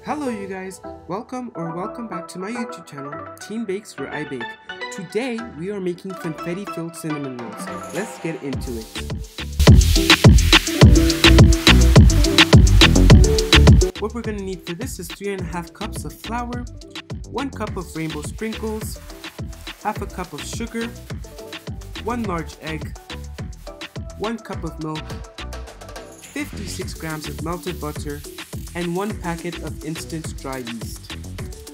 Hello you guys, welcome back to my YouTube channel, Teen Bakes where I bake. Today we are making confetti filled cinnamon rolls. Let's get into it. What we're going to need for this is 3.5 cups of flour, 1 cup of rainbow sprinkles, half a cup of sugar, 1 large egg, 1 cup of milk, 56 grams of melted butter, and 1 packet of instant dry yeast.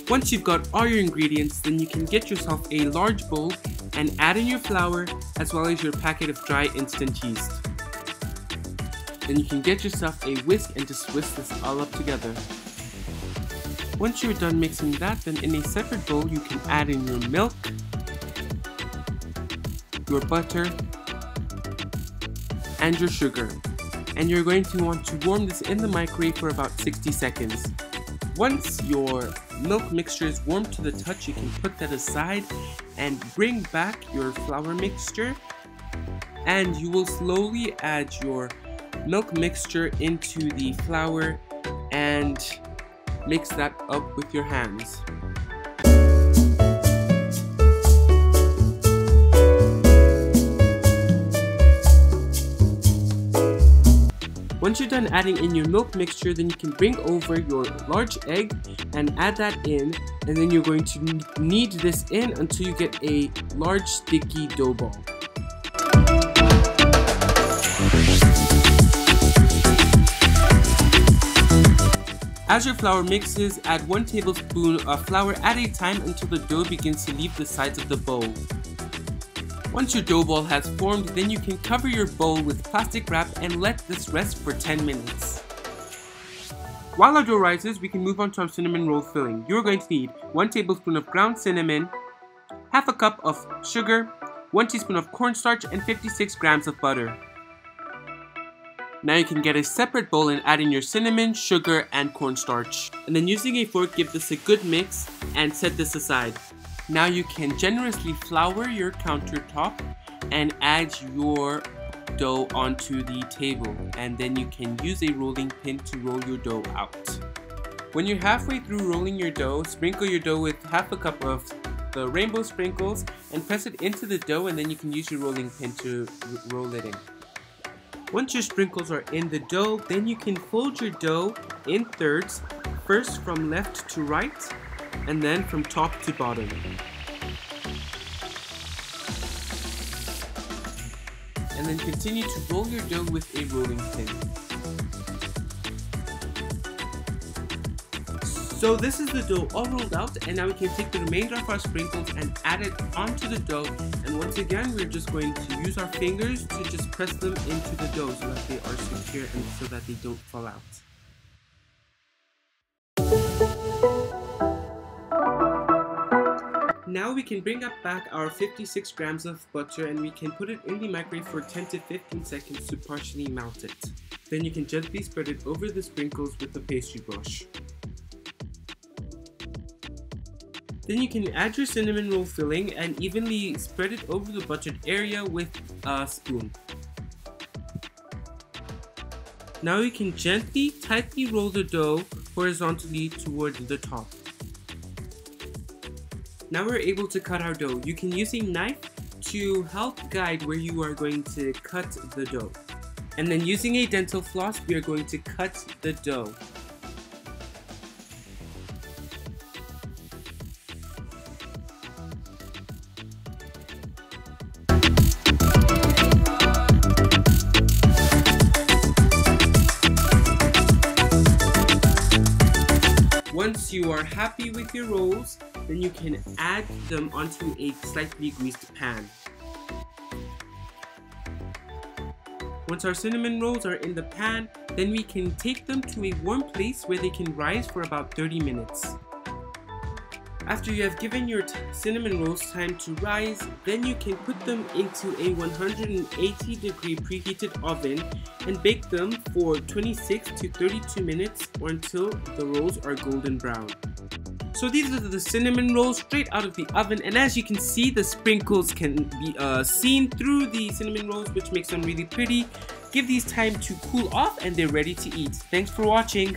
Once you've got all your ingredients, then you can get yourself a large bowl and add in your flour as well as your packet of dry instant yeast. Then you can get yourself a whisk and just whisk this all up together. Once you're done mixing that, then in a separate bowl you can add in your milk, your butter, and your sugar. And you're going to want to warm this in the microwave for about 60 seconds. Once your milk mixture is warm to the touch, you can put that aside and bring back your flour mixture, and you will slowly add your milk mixture into the flour and mix that up with your hands. Once you're done adding in your milk mixture, then you can bring over your large egg and add that in, and then you're going to knead this in until you get a large sticky dough ball. As your flour mixes, add 1 tablespoon of flour at a time until the dough begins to leave the sides of the bowl. Once your dough ball has formed, then you can cover your bowl with plastic wrap and let this rest for 10 minutes. While our dough rises, we can move on to our cinnamon roll filling. You're going to need 1 tablespoon of ground cinnamon, half a cup of sugar, 1 teaspoon of cornstarch, and 56 grams of butter. Now you can get a separate bowl and add in your cinnamon, sugar, and cornstarch. And then using a fork, give this a good mix and set this aside. Now you can generously flour your countertop and add your dough onto the table, and then you can use a rolling pin to roll your dough out. When you're halfway through rolling your dough, sprinkle your dough with half a cup of the rainbow sprinkles and press it into the dough, and then you can use your rolling pin to roll it in. Once your sprinkles are in the dough, then you can fold your dough in thirds, first from left to right, and then from top to bottom. And then continue to roll your dough with a rolling pin. So this is the dough all rolled out, and now we can take the remainder of our sprinkles and add it onto the dough. And once again, we're just going to use our fingers to just press them into the dough so that they are secure and so that they don't fall out. Now we can bring up back our 56 grams of butter, and we can put it in the microwave for 10 to 15 seconds to partially melt it. Then you can gently spread it over the sprinkles with a pastry brush. Then you can add your cinnamon roll filling and evenly spread it over the buttered area with a spoon. Now you can gently, tightly roll the dough horizontally towards the top. Now we're able to cut our dough. You can use a knife to help guide where you are going to cut the dough. And then using a dental floss, we are going to cut the dough. Once you are happy with your rolls, then you can add them onto a slightly greased pan. Once our cinnamon rolls are in the pan, then we can take them to a warm place where they can rise for about 30 minutes. After you have given your cinnamon rolls time to rise, then you can put them into a 180-degree preheated oven and bake them for 26 to 32 minutes or until the rolls are golden brown. So these are the cinnamon rolls straight out of the oven, and as you can see, the sprinkles can be seen through the cinnamon rolls, which makes them really pretty. Give these time to cool off and they're ready to eat. Thanks for watching.